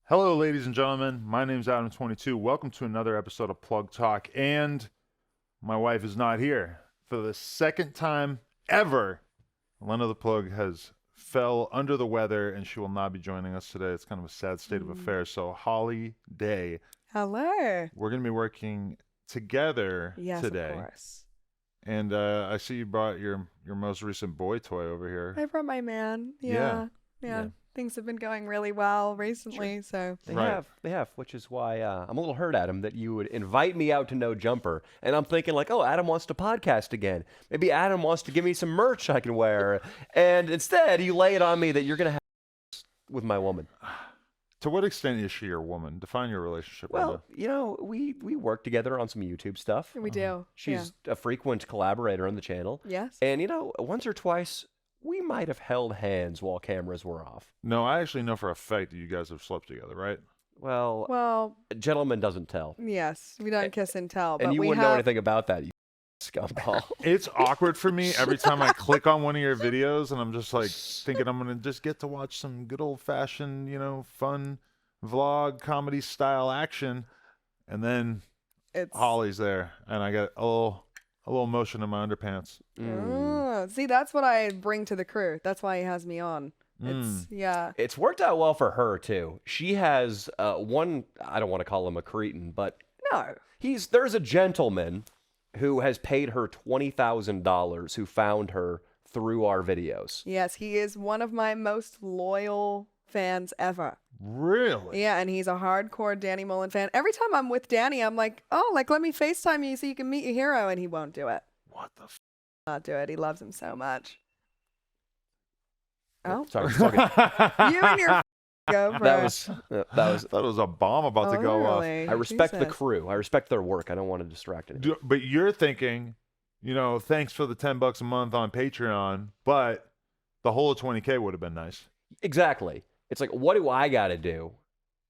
Hello, ladies and gentlemen. My name's Adam22. Welcome to another episode of Plug Talk. And my wife is not here. For the second time ever, Lena the Plug has fell under the weather and she will not be joining us today. It's kind of a sad state of affairs. So, Holly Day, Hello. we're going to be working together Yes, today. of course. And I see you brought your most recent boy toy over here. I brought my man. Yeah. Things have been going really well recently, so They Right. have, which is why I'm a little hurt, Adam, that you would invite me out to No Jumper, and I'm thinking like, oh, Adam wants to podcast again. Maybe Adam wants to give me some merch I can wear, and instead you lay it on me that you're gonna have with my woman. To what extent is she your woman? Define your relationship. Well, you know, we work together on some YouTube stuff. we do. She's a frequent collaborator on the channel, Yes. and you know, once or twice we might have held hands while cameras were off. No, I actually know for a fact that you guys have slept together, right? Well, Well, a gentleman doesn't tell, yes, we don't kiss and tell, and but you we wouldn't have. know anything about that, you scumball. It's awkward for me every time I click on one of your videos and I'm just like thinking I'm going to just get to watch some good old fashioned, fun vlog comedy style action. And then It's Holly's there and I get a little motion in my underpants. Oh, see, that's what I bring to the crew. That's why he has me on. It's yeah. It's worked out well for her too. She has one. I don't want to call him a cretin, but No. there's a gentleman who has paid her $20,000 who found her through our videos. Yes, he is one of my most loyal fans ever. Really? Yeah, and he's a hardcore Danny Mullen fan. Every time I'm with Danny, I'm like, oh, let me FaceTime you so you can meet your hero, and he won't do it. What the f? Not do it. He loves him so much. Oh, Sorry, I was talking- you and your GoPro. that was. I thought it was a bomb about to go off. really? I respect the Jesus. crew. I respect their work. I don't want to distract anyone. But you're thinking, thanks for the $10 a month on Patreon, but the whole of 20K would have been nice. Exactly. It's like, what do I got to do?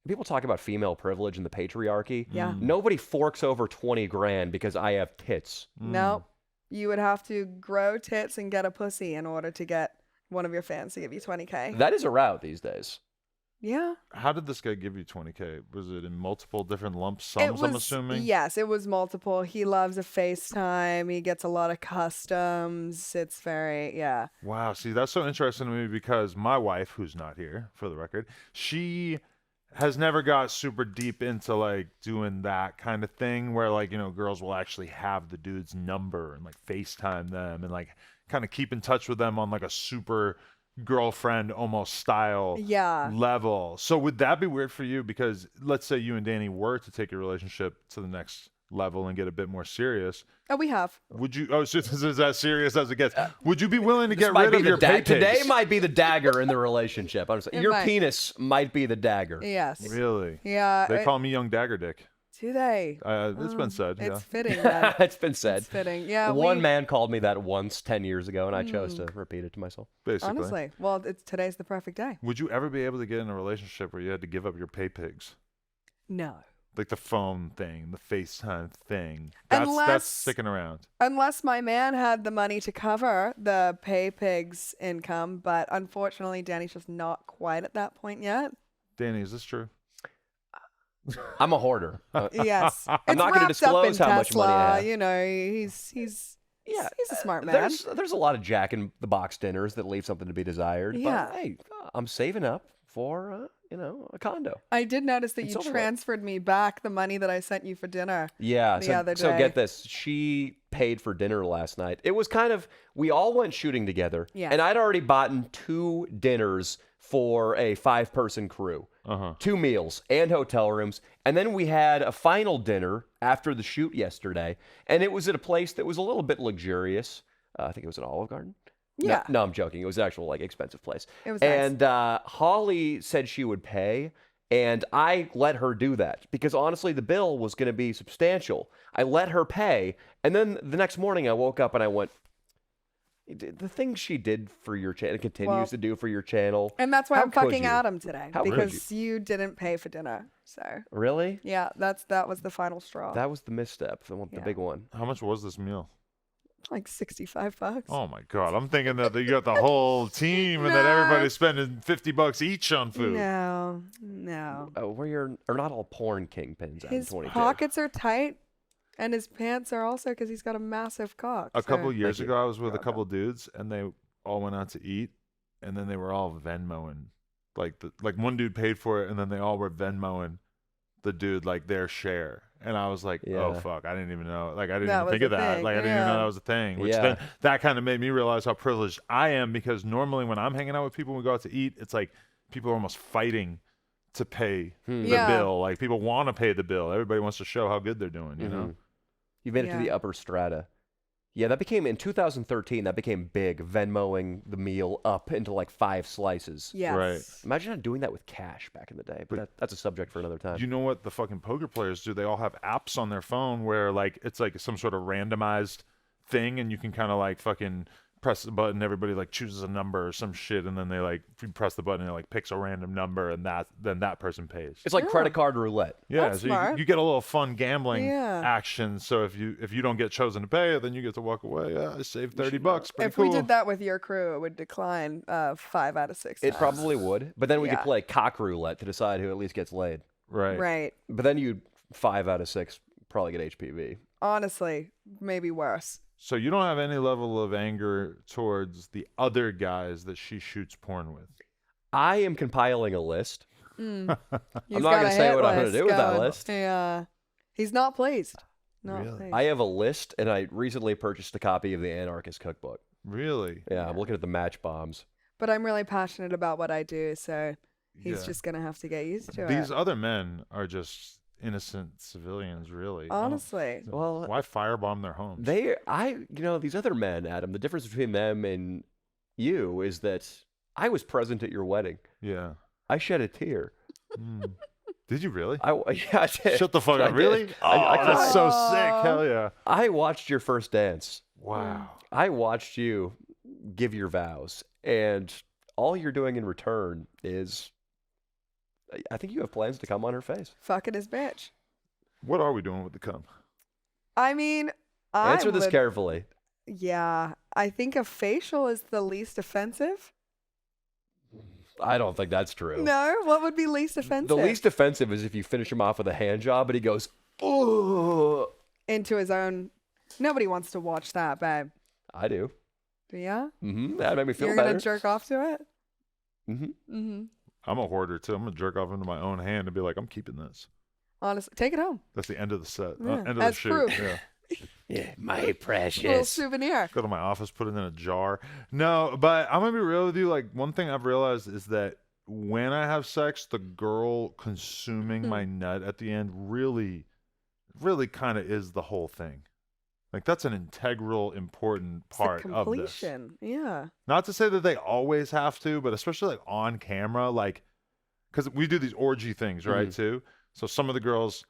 People talk about female privilege and the patriarchy. Yeah. Nobody forks over 20 grand because I have tits. No, you would have to grow tits and get a pussy in order to get one of your fans to give you 20K. That is a route these days. Yeah. How did this guy give you 20K? Was it in multiple different lump It sums, I'm was- assuming? Yes, it was multiple. He loves a FaceTime. He gets a lot of customs. It's very, yeah. Wow. See, that's so interesting to me because my wife, who's not here for the record, she has never got super deep into like doing that kind of thing where like, girls will actually have the dude's number and like FaceTime them and like kind of keep in touch with them on like a super girlfriend almost style Yeah. level. So would that be weird for you? Because let's say you and Danny were to take your relationship to the next level and get a bit more serious. Oh, we have. Would you? Oh, so this is as serious as it gets. Would you be willing to This get might rid be of the your pay Today pigs? might be the dagger in the relationship. I'm saying It your might. penis might be the dagger. Yes. Really? Yeah. They call me Young Dagger Dick. Do they? It's been said. It's Yeah. fitting. Then. It's been said. It's fitting. Yeah. One we, man called me that once 10 years ago, and I chose to repeat it to myself. Basically. Honestly. Well, today's the perfect day. Would you ever be able to get in a relationship where you had to give up your pay pigs? No. Like the phone thing, the FaceTime thing. That's Unless- sticking around. Unless my man had the money to cover the pay pigs income, but unfortunately, Danny's just not quite at that point yet. Danny, is this true? I'm a hoarder. Yes. I'm It's not going to wrapped up in disclose how much money I Tesla, have. You know, he's a smart man. There's a lot of Jack in the Box dinners that leave something to be desired. Yeah. But hey, I'm saving up for a condo. I did notice that It's you over with. transferred me back the money that I sent you for dinner. Yeah. The So, other so day. get this. She paid for dinner last night. It was kind of, we all went shooting together. Yeah. And I'd already bought 2 dinners for a 5-person crew. 2 meals and hotel rooms. And then we had a final dinner after the shoot yesterday. And it was at a place that was a little bit luxurious. I think it was an Olive Garden. Yeah. No, I'm joking. It was an actual expensive place. It was nice. And Holly said she would pay, and I let her do that because honestly, the bill was going to be substantial. I let her pay, and then the next morning I woke up and I went, the things she did for your channel, continues Well, to do for your channel. And that's why How I'm could fucking you? Adam today. How could Because you didn't pay for dinner. So Really? yeah, that was the final straw. That was the misstep, the Yeah. big one. How much was this meal? Like $65. Oh my god, I'm thinking that you got the whole team and that Nah. everybody's spending $50 each on food. No. Are not all porn kingpins out in His 22. pockets are tight, and his pants are also because he's got a massive cock. A couple so- years Thank ago, you. I was with a God, couple dudes, and they all went out to eat, and then they were all Venmoing. Like one dude paid for it, and then they all were Venmoing the dude like their share. And I was like, oh Yeah. fuck, I didn't even know. Like I didn't That even was think a of that. thing, Like I didn't even know yeah. that was a thing. Which Yeah. then that kind of made me realize how privileged I am, because normally when I'm hanging out with people when we go out to eat, it's like people are almost fighting to pay the Yeah. bill. Like people want to pay the bill. Everybody wants to show how good they're doing, you know? Mhm. You've made it to the Yeah. upper strata. Yeah, that became in 2013. That became big, Venmoing the meal up into like 5 slices. Yes. Right. Imagine not doing that with cash back in the day. But that's a subject for another time. You know what the fucking poker players do? They all have apps on their phone where like it's like some sort of randomized thing, and you can kind of like fucking press the button. Everybody like chooses a number or some shit, and then they like if you press the button, and it like picks a random number, and then that person pays. It's like Yeah. credit card roulette. Yeah, That's so smart. you get a little fun gambling Yeah. action. So if you don't get chosen to pay it, then you get to walk away. Yeah, I saved $30. Pretty If cool. we did that with your crew, it would decline 5 out of 6 It times. probably would. But then we could Yeah. play cock roulette to decide who at least gets laid. right. Right. But then you'd 5 out of 6 probably get HPV. Honestly, maybe worse. So you don't have any level of anger towards the other guys that she shoots porn with. I am compiling a list. He's I'm not got gonna a say hit what I'm gonna list do with that going. list. Yeah. He's not pleased. Not Really? pleased. I have a list, and I recently purchased a copy of the Anarchist Cookbook. Really? Yeah, I'm looking at the match bombs. But I'm really passionate about what I do, so he's Yeah. just going to have to get used to These it. other men are just innocent civilians, really. Honestly. Well, Why firebomb their homes? these other men, Adam, the difference between them and you is that I was present at your wedding. Yeah. I shed a tear. Mm. Did you really? Yeah, I did. Shut the fuck I up. did. Really? I Oh, that's cried. so sick. Hell yeah. I watched your first dance. Wow. I watched you give your vows, and all you're doing in return is, I think you have plans to come on her face. Fucking his bitch. What are we doing with the cum? I mean, I Answer this would- carefully. Yeah. I think a facial is the least offensive. I don't think that's true. No? What would be least offensive? The least offensive is if you finish him off with a hand job, and he goes, "Oh." Into his own. Nobody wants to watch that, babe. I do. Do ya? That made me feel You're better. going to jerk off to it? Mm-hmm. Mm-hmm. I'm a hoarder too. I'm gonna jerk off into my own hand and be like, I'm keeping this. Honestly, take it home. That's the end of the set. Yeah. End of As the shoot. proof. Yeah. Yeah, my Little precious. souvenir. Go to my office, put it in a jar. No, but I'm gonna be real with you. Like one thing I've realized is that when I have sex, the girl consuming my nut at the end really kind of is the whole thing. Like that's an integral, important It's the part of this. completion. Yeah. Not to say that they always have to, but especially like on camera, like because we do these orgy things, right? Too. So some of the girls,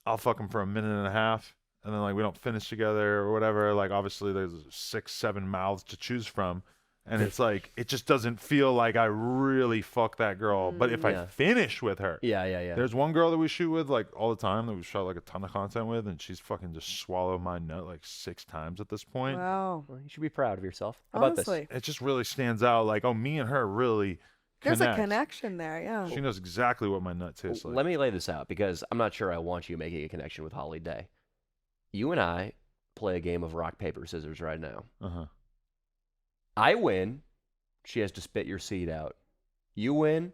I'll fuck them for a minute and a half, and then like we don't finish together or whatever. Like obviously there's 6, 7 mouths to choose from, and it's like it just doesn't feel like I really fuck that girl. But if I Yeah. finish with her, Yeah. there's one girl that we shoot with like all the time that we shot like a ton of content with, and she's fucking just swallowed my nut like 6 times at this point. Wow. Well, you should be proud of yourself. How about this? Honestly, It just really stands out. Like, oh, me and her really there's a connect. connection there. Yeah. She knows exactly what my nut tastes like. Let me lay this out because I'm not sure I want you making a connection with Holly Day. You and I play a game of rock, paper, scissors right now. Uh-huh. I win. She has to spit your seed out. You win.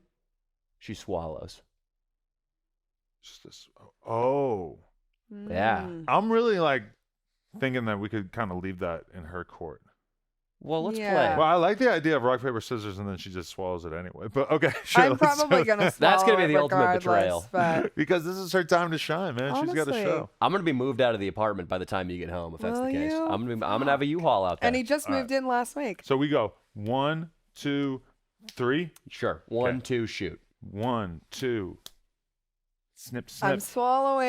She swallows. Just this. Oh. Yeah. Mm. I'm really like thinking that we could kind of leave that in her court. Well, let's Yeah. play. Well, I like the idea of rock, paper, scissors, and then she just swallows it anyway. But okay, sure. I'm let's do probably it. gonna. That's gonna swallow be it the ultimate regardless, betrayal. But because this is her time to shine, man. She's got a Honestly. show. I'm gonna be moved out of the apartment by the time you get home, if that's Will the case. you? I'm gonna have a U-Haul out there. and he just All moved in last week. So we go 1, 2, 3. Sure. 1, Okay. 2, shoot. 1, 2. Snip, snip. I'm swallowing.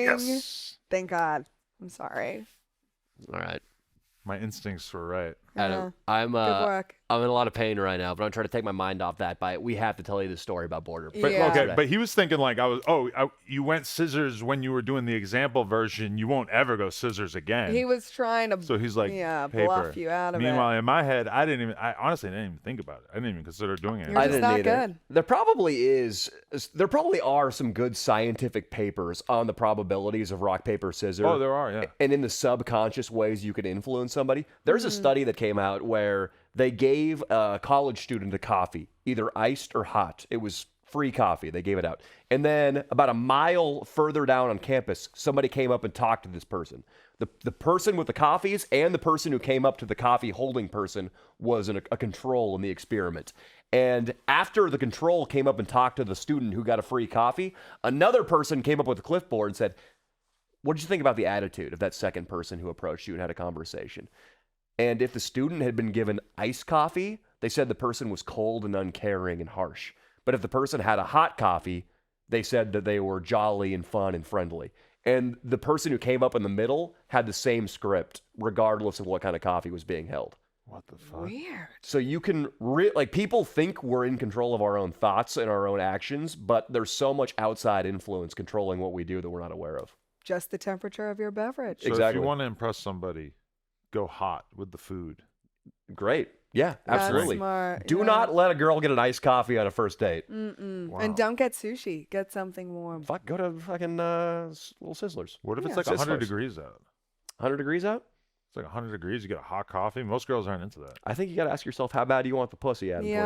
Yes. Thank God. I'm sorry. All right. My instincts were right. Adam, I'm Good work. I'm in a lot of pain right now, but I'm trying to take my mind off that. We have to tell you this story about border. Yeah. Okay, but he was thinking like you went scissors when you were doing the example version. You won't ever go scissors again. He was trying to. So he's like, paper. Bluff you out of Meanwhile, it. in my head, I honestly didn't even think about it. I didn't even consider doing it. You're just not good. There probably are some good scientific papers on the probabilities of rock, paper, scissors. Oh, there are, yeah. And in the subconscious ways you could influence somebody. There's a study that came out where they gave a college student a coffee, either iced or hot. It was free coffee. They gave it out. And then about a mile further down on campus, somebody came up and talked to this person. The person with the coffees and the person who came up to the coffee holding person was a control in the experiment. And after the control came up and talked to the student who got a free coffee, another person came up with a clipboard and said, "What did you think about the attitude of that second person who approached you and had a conversation?" And if the student had been given iced coffee, they said the person was cold and uncaring and harsh. But if the person had a hot coffee, they said that they were jolly and fun and friendly. And the person who came up in the middle had the same script, regardless of what kind of coffee was being held. What the fuck? Weird. So you can, people think we're in control of our own thoughts and our own actions, but there's so much outside influence controlling what we do that we're not aware of. Just the temperature of your beverage. So if Exactly. you want to impress somebody, go hot with the food. Great. Yeah, That's absolutely. smart. Do yeah. not let a girl get an iced coffee on a first date. Wow. And don't get sushi. Get something warm. Fuck, go to fucking Little Sizzlers. What if it's Yeah. like 100 Sizzlers. degrees out? 100 degrees out? It's like 100 degrees. You get a hot coffee. Most girls aren't into that. I think you got to ask yourself, how bad do you want the pussy, Adam? Yeah.